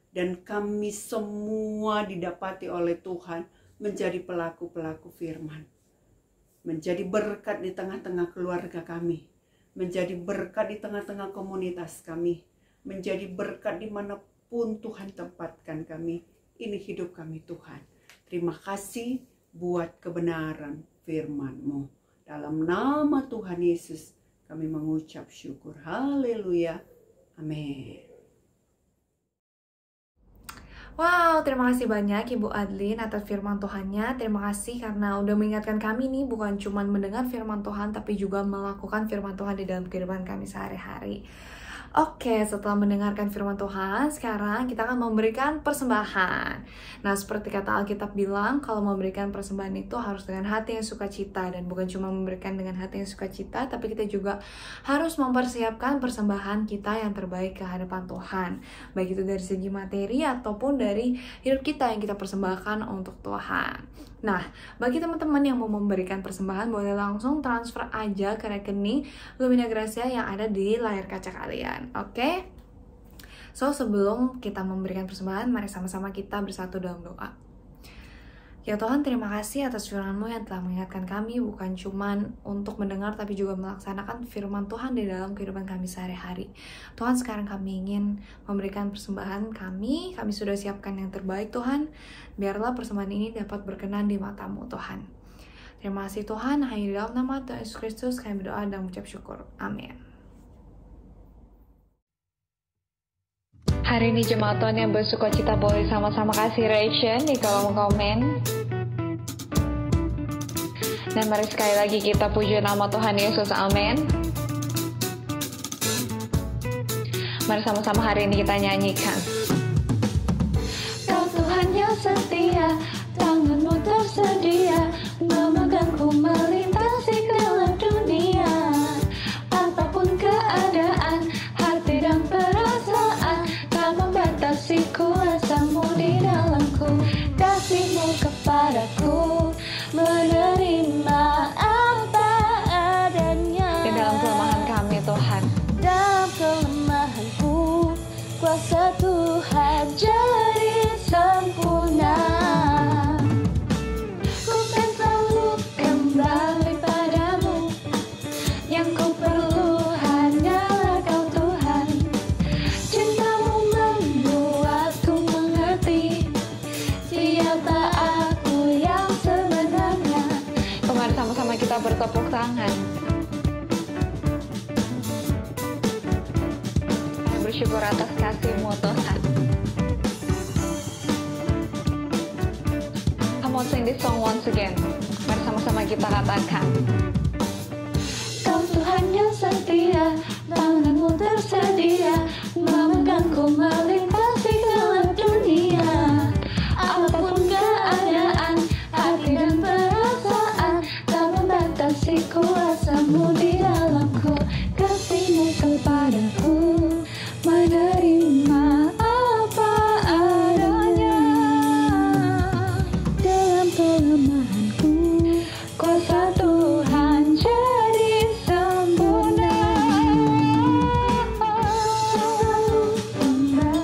S3: Dan kami semua didapati oleh Tuhan menjadi pelaku-pelaku firman. Menjadi berkat di tengah-tengah keluarga kami. Menjadi berkat di tengah-tengah komunitas kami. Menjadi berkat dimanapun Tuhan tempatkan kami. Ini hidup kami Tuhan. Terima kasih buat kebenaran firman-Mu. Dalam nama Tuhan Yesus kami mengucap syukur. Haleluya. Amin.
S1: Wow, terima kasih banyak Ibu Adlin atas firman Tuhannya. Terima kasih karena udah mengingatkan kami nih, bukan cuma mendengar firman Tuhan, tapi juga melakukan firman Tuhan di dalam kehidupan kami sehari-hari. Oke, setelah mendengarkan firman Tuhan, sekarang kita akan memberikan persembahan. Nah, seperti kata Alkitab bilang, kalau memberikan persembahan itu harus dengan hati yang sukacita. Dan bukan cuma memberikan dengan hati yang sukacita, tapi kita juga harus mempersiapkan persembahan kita yang terbaik ke hadapan Tuhan. Baik itu dari segi materi ataupun dari hidup kita yang kita persembahkan untuk Tuhan. Nah, bagi teman-teman yang mau memberikan persembahan, boleh langsung transfer aja ke rekening Lumina Gracia yang ada di layar kaca kalian. Oke? So, sebelum kita memberikan persembahan, mari sama-sama kita bersatu dalam doa. Ya Tuhan, terima kasih atas firman-Mu yang telah mengingatkan kami, bukan cuma untuk mendengar, tapi juga melaksanakan firman Tuhan di dalam kehidupan kami sehari-hari. Tuhan, sekarang kami ingin memberikan persembahan kami sudah siapkan yang terbaik Tuhan. Biarlah persembahan ini dapat berkenan di mata-Mu Tuhan. Terima kasih Tuhan, hanya di dalam nama Tuhan Yesus Kristus kami berdoa dan mengucap syukur. Amin.
S2: Hari ini jemaat Tuhan yang bersukacita boleh sama-sama kasih reaction di kolom komen. Dan mari sekali lagi kita puji nama Tuhan Yesus, amin. Mari sama-sama hari ini kita nyanyikan. Kau Tuhan yang setia, tangan-Mu tersedia, memegangku melintasi dalam dunia. Apapun keadaan, hati dan perasaan, tak membatasi kuasa-Mu di dalamku. Kasih-Mu kepadaku, menerima apa adanya. Di dalam kelemahan kami Tuhan, dalam kelemahanku, kuasa Tuhan jadi sempurna. Ku kan selalu kembali padamu, yang ku perlu hanyalah Kau Tuhan. Cinta-Mu membuatku mengerti siapa aku yang sebenarnya. Kemarin sama-sama kita bertepuk tangan. Bersyukur atas kasih-Mu Tuhan. Come on, sing this song once again. Mari sama-sama kita katakan. Kau Tuhan yang setia, tangan-Mu tersedia, memegangku melintasi dalam dunia. Apapun keadaan, hati dan perasaan, tak membatasi kuasa-Mu di dalamku. Kasih-Mu kepadaku, menerima apa adanya. Dalam kelemahanku, kuasa Tuhan jadi sempurna. Selalu kembali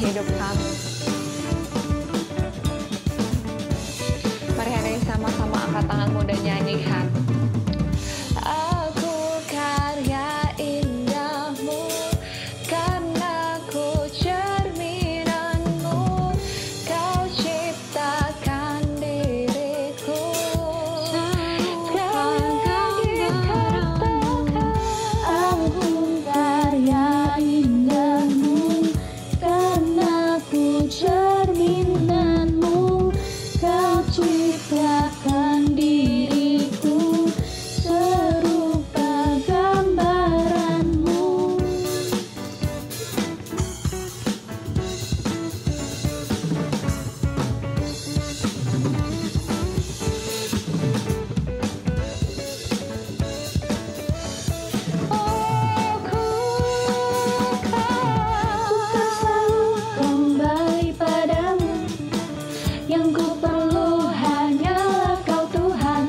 S2: hidup kami. Mari hari ini sama-sama angkat tanganmu dan nyanyikan. Aku karya indahmu, karena ku cerminanmu, kau ciptakan diriku.
S4: Aku karya indahmu, karena ku cerminanmu, kau ciptakan diriku serupa gambaranmu. Ku selalu kembali padamu, yang ku perlu hanyalah kau Tuhan.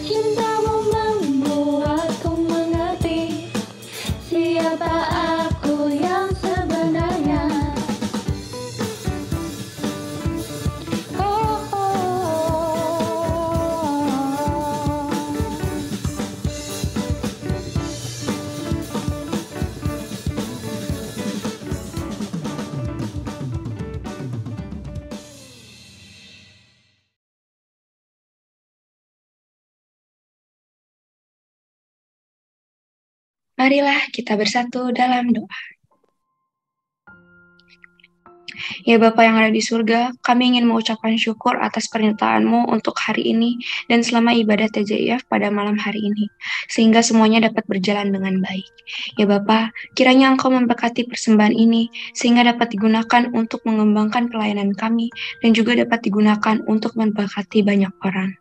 S4: Cintamu membuatku mengerti siapa aku yang sebenarnya. Oh, oh,
S5: Marilah kita bersatu dalam doa. Ya Bapa yang ada di surga, kami ingin mengucapkan syukur atas pernyataan-Mu untuk hari ini dan selama ibadah TJIF pada malam hari ini, sehingga semuanya dapat berjalan dengan baik. Ya Bapa, kiranya Engkau memberkati persembahan ini, sehingga dapat digunakan untuk mengembangkan pelayanan kami, dan juga dapat digunakan untuk memberkati banyak orang.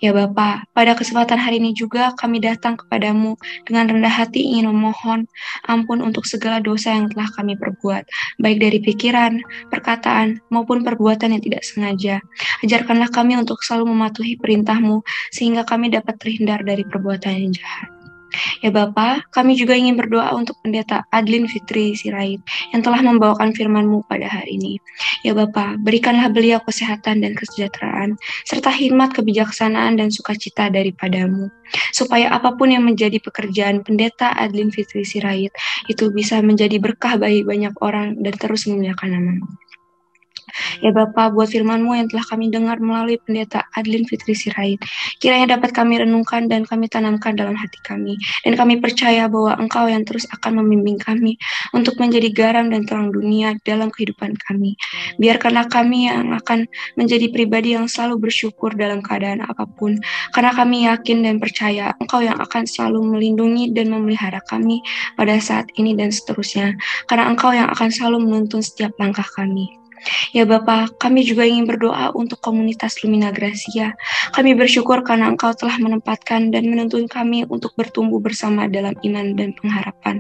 S5: Ya Bapa, pada kesempatan hari ini juga kami datang kepadamu dengan rendah hati ingin memohon ampun untuk segala dosa yang telah kami perbuat, baik dari pikiran, perkataan, maupun perbuatan yang tidak sengaja. Ajarkanlah kami untuk selalu mematuhi perintah-Mu, sehingga kami dapat terhindar dari perbuatan yang jahat. Ya Bapa, kami juga ingin berdoa untuk Pendeta Adlin Fitri Sirait yang telah membawakan firman-Mu pada hari ini. Ya Bapa, berikanlah beliau kesehatan dan kesejahteraan, serta hikmat, kebijaksanaan, dan sukacita daripadamu, supaya apapun yang menjadi pekerjaan Pendeta Adlin Fitri Sirait itu bisa menjadi berkah bagi banyak orang dan terus memuliakan nama-Mu. Ya Bapa, buat firman-Mu yang telah kami dengar melalui Pendeta Adlin Fitri Sirait, kiranya dapat kami renungkan dan kami tanamkan dalam hati kami. Dan kami percaya bahwa Engkau yang terus akan membimbing kami untuk menjadi garam dan terang dunia dalam kehidupan kami. Biarkanlah kami yang akan menjadi pribadi yang selalu bersyukur dalam keadaan apapun, karena kami yakin dan percaya Engkau yang akan selalu melindungi dan memelihara kami pada saat ini dan seterusnya, karena Engkau yang akan selalu menuntun setiap langkah kami. Ya Bapa, kami juga ingin berdoa untuk komunitas Lumina Gracia. Kami bersyukur karena Engkau telah menempatkan dan menuntun kami untuk bertumbuh bersama dalam iman dan pengharapan.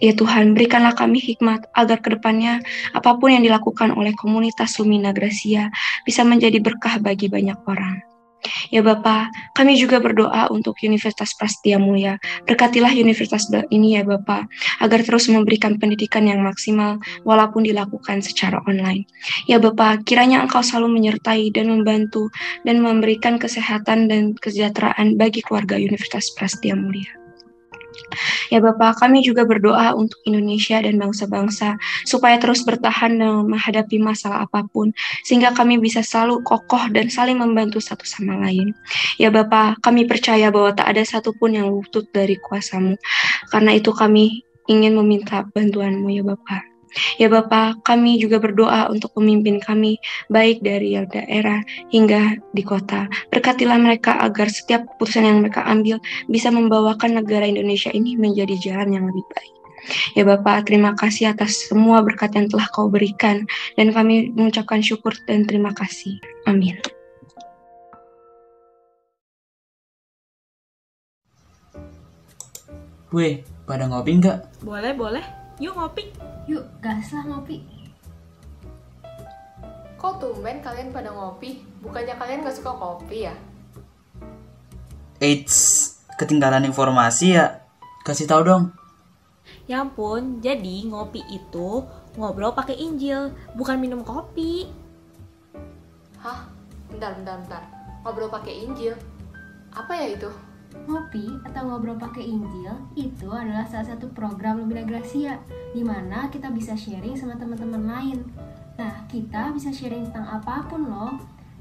S5: Ya Tuhan, berikanlah kami hikmat agar kedepannya apapun yang dilakukan oleh komunitas Lumina Gracia bisa menjadi berkah bagi banyak orang. Ya Bapa, kami juga berdoa untuk Universitas Prasetya Mulia. Berkatilah universitas ini ya Bapa, agar terus memberikan pendidikan yang maksimal walaupun dilakukan secara online. Ya Bapa, kiranya Engkau selalu menyertai dan membantu dan memberikan kesehatan dan kesejahteraan bagi keluarga Universitas Prasetya Mulia. Ya Bapa, kami juga berdoa untuk Indonesia dan bangsa-bangsa supaya terus bertahan dan menghadapi masalah apapun, sehingga kami bisa selalu kokoh dan saling membantu satu sama lain. Ya Bapa, kami percaya bahwa tak ada satupun yang luput dari kuasa-Mu. Karena itu kami ingin meminta bantuan-Mu ya Bapa. Ya Bapa, kami juga berdoa untuk pemimpin kami, baik dari daerah hingga di kota. Berkatilah mereka agar setiap keputusan yang mereka ambil bisa membawakan negara Indonesia ini menjadi jalan yang lebih baik. Ya Bapa, terima kasih atas semua berkat yang telah Kau berikan, dan kami mengucapkan syukur dan terima kasih. Amin.
S6: Weh, pada ngopi nggak?
S7: Boleh, boleh. Yuk ngopi.
S4: Yuk, gas lah ngopi.
S1: Kok tumben kalian pada ngopi? Bukannya kalian gak suka kopi ya?
S6: Eits, ketinggalan informasi ya? Kasih tahu dong.
S7: Ya ampun, jadi ngopi itu ngobrol pakai Injil, bukan minum kopi.
S1: Hah? Bentar. Ngobrol pakai Injil? Apa ya itu?
S4: Ngopi atau ngobrol pakai Injil itu adalah salah satu program Lumina Gracia di mana kita bisa sharing sama teman-teman lain. Nah, kita bisa sharing tentang apapun loh.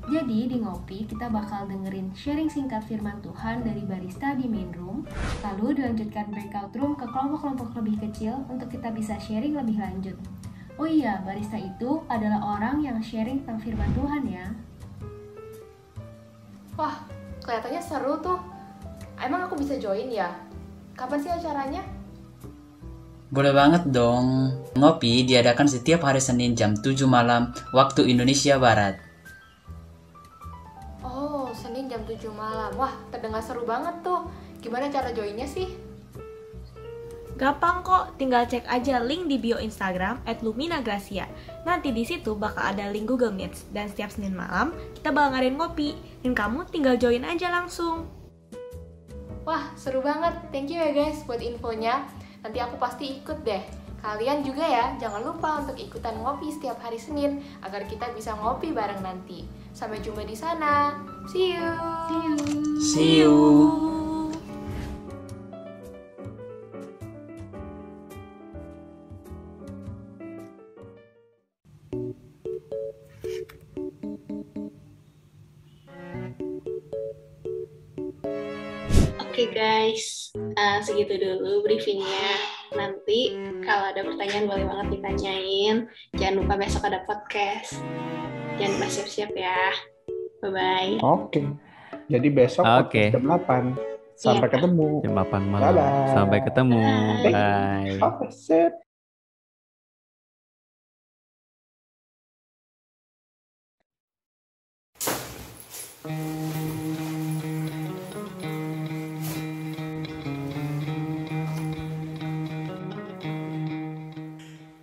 S4: Jadi di Ngopi kita bakal dengerin sharing singkat firman Tuhan dari barista di main room, lalu dilanjutkan breakout room ke kelompok-kelompok lebih kecil untuk kita bisa sharing lebih lanjut. Oh iya, barista itu adalah orang yang sharing tentang firman Tuhan ya.
S1: Wah, kelihatannya seru tuh. Emang aku bisa join ya? Kapan sih acaranya?
S6: Boleh banget dong. Ngopi diadakan setiap hari Senin jam 7 malam waktu Indonesia Barat.
S1: Oh, Senin jam 7 malam. Wah, terdengar seru banget tuh. Gimana cara joinnya sih?
S7: Gampang kok, tinggal cek aja link di bio Instagram @luminagracia. Nanti di situ bakal ada link Google Meets dan setiap Senin malam kita bakal ngadain ngopi dan kamu tinggal join aja langsung.
S1: Wah, seru banget. Thank you ya guys buat infonya. Nanti aku pasti ikut deh. Kalian juga ya, jangan lupa untuk ikutan ngopi setiap hari Senin agar kita bisa ngopi bareng nanti. Sampai jumpa di sana. See you.
S6: See you.
S8: Oke guys, segitu dulu briefingnya. Nanti kalau ada pertanyaan boleh banget ditanyain. Jangan lupa besok ada podcast. Jangan lupa siap-siap ya. Bye-bye.
S9: Oke. Jadi besok podcast jam 8. Sampai ketemu.
S10: Jam 8 malam.
S9: Bye-bye.
S10: Sampai ketemu.
S8: Bye.
S10: Bye.
S9: Oke, sip.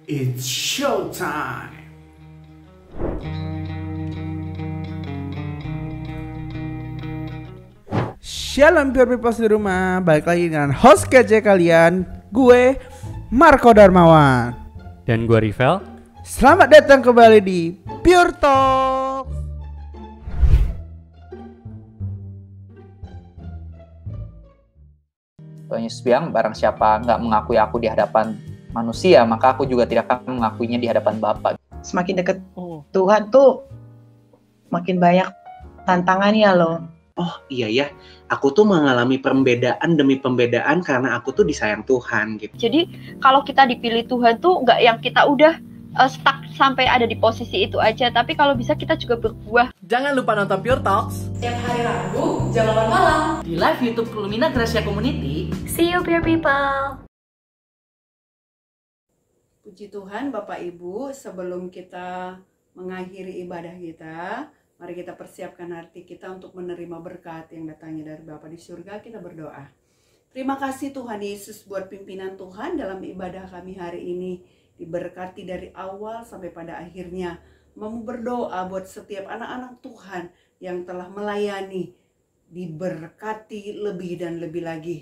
S11: It's showtime. Shalom Pure People di rumah. Balik lagi dengan host kece kalian, gue Marco Darmawan
S10: dan gue Rivel.
S11: Selamat datang kembali di Pure Talk.
S12: Tuhan Yesus bilang, barang siapa nggak mengakui aku di hadapan manusia, maka aku juga tidak akan mengakuinya di hadapan Bapa.
S13: Semakin dekat Tuhan tuh makin banyak tantangannya loh.
S14: Oh iya ya, aku tuh mengalami pembedaan demi pembedaan karena aku tuh disayang Tuhan gitu.
S15: Jadi kalau kita dipilih Tuhan tuh nggak yang kita udah stuck sampai ada di posisi itu aja, tapi kalau bisa kita juga berbuah.
S16: Jangan lupa nonton Pure Talks
S17: setiap hari Rabu jam 8 malam
S16: di live YouTube Lumina Gracia Community.
S1: See you Pure People.
S3: Puji Tuhan Bapak Ibu, sebelum kita mengakhiri ibadah kita, mari kita persiapkan hati kita untuk menerima berkat yang datangnya dari Bapa di surga. Kita berdoa. Terima kasih Tuhan Yesus buat pimpinan Tuhan dalam ibadah kami hari ini. Diberkati dari awal sampai pada akhirnya. Mau berdoa buat setiap anak-anak Tuhan yang telah melayani. Diberkati lebih dan lebih lagi.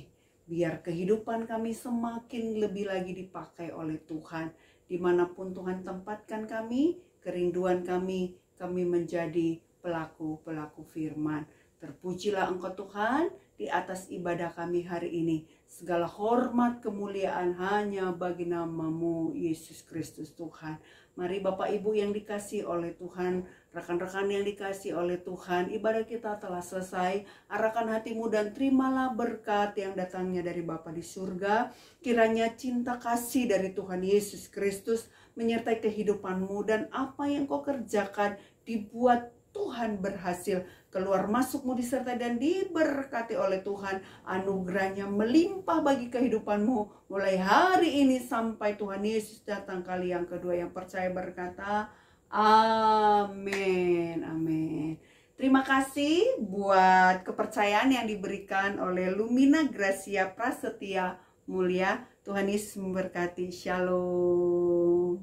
S3: Biar kehidupan kami semakin lebih lagi dipakai oleh Tuhan. Dimanapun Tuhan tempatkan kami, kerinduan kami menjadi pelaku-pelaku firman. Terpujilah Engkau Tuhan di atas ibadah kami hari ini. Segala hormat kemuliaan hanya bagi nama-Mu Yesus Kristus Tuhan. Mari Bapak Ibu yang dikasihi oleh Tuhan, rekan-rekan yang dikasihi oleh Tuhan, ibadah kita telah selesai. Arahkan hatimu dan terimalah berkat yang datangnya dari Bapa di surga. Kiranya cinta kasih dari Tuhan Yesus Kristus menyertai kehidupanmu dan apa yang kau kerjakan dibuat Tuhan berhasil, keluar masukmu disertai dan diberkati oleh Tuhan. Anugerahnya melimpah bagi kehidupanmu mulai hari ini sampai Tuhan Yesus datang kali yang kedua. Yang percaya berkata amin, amin. Terima kasih buat kepercayaan yang diberikan oleh Lumina Gracia Prasetya Mulia. Tuhan Yesus memberkati. Shalom.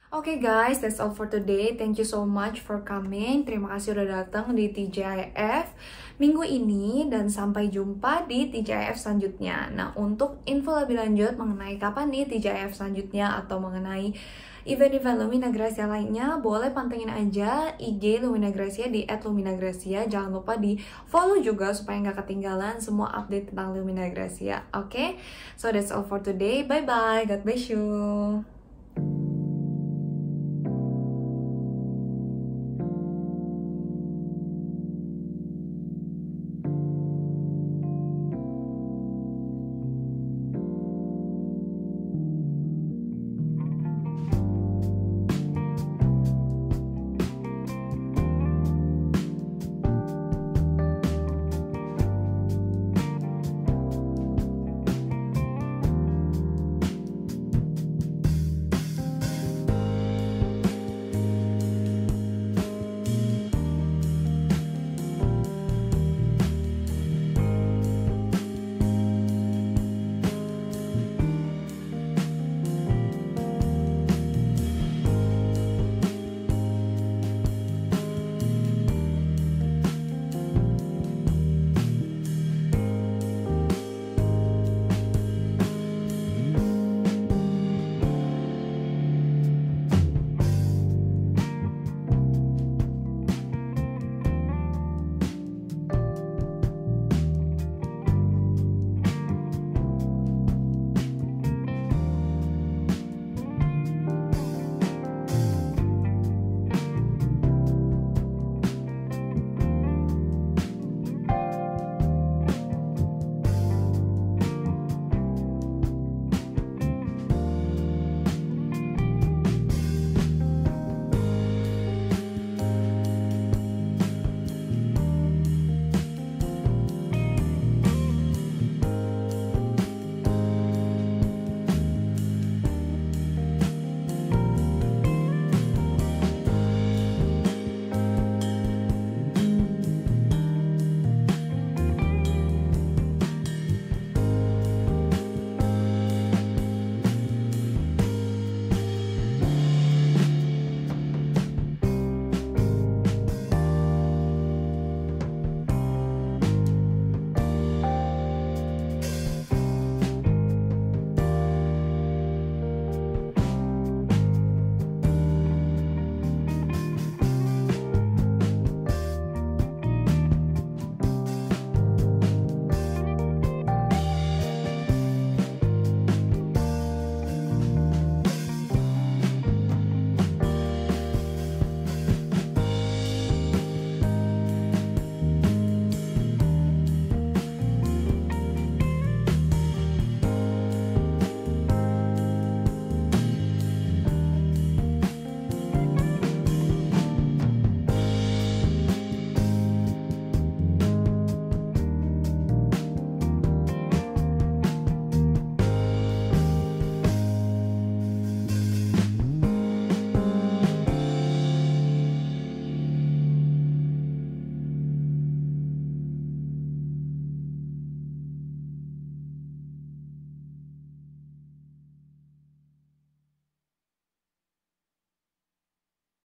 S1: Oke guys, that's all for today. Thank you so much for coming. Terima kasih udah datang di TJIF minggu ini dan sampai jumpa di TJIF selanjutnya. Nah, untuk info lebih lanjut mengenai kapan nih TJIF selanjutnya atau mengenai event-event Lumina Gracia lainnya, boleh pantengin aja IG Lumina Gracia di @luminagracia. Jangan lupa di follow juga supaya nggak ketinggalan semua update tentang Lumina Gracia. Oke, so that's all for today. Bye bye. God bless you.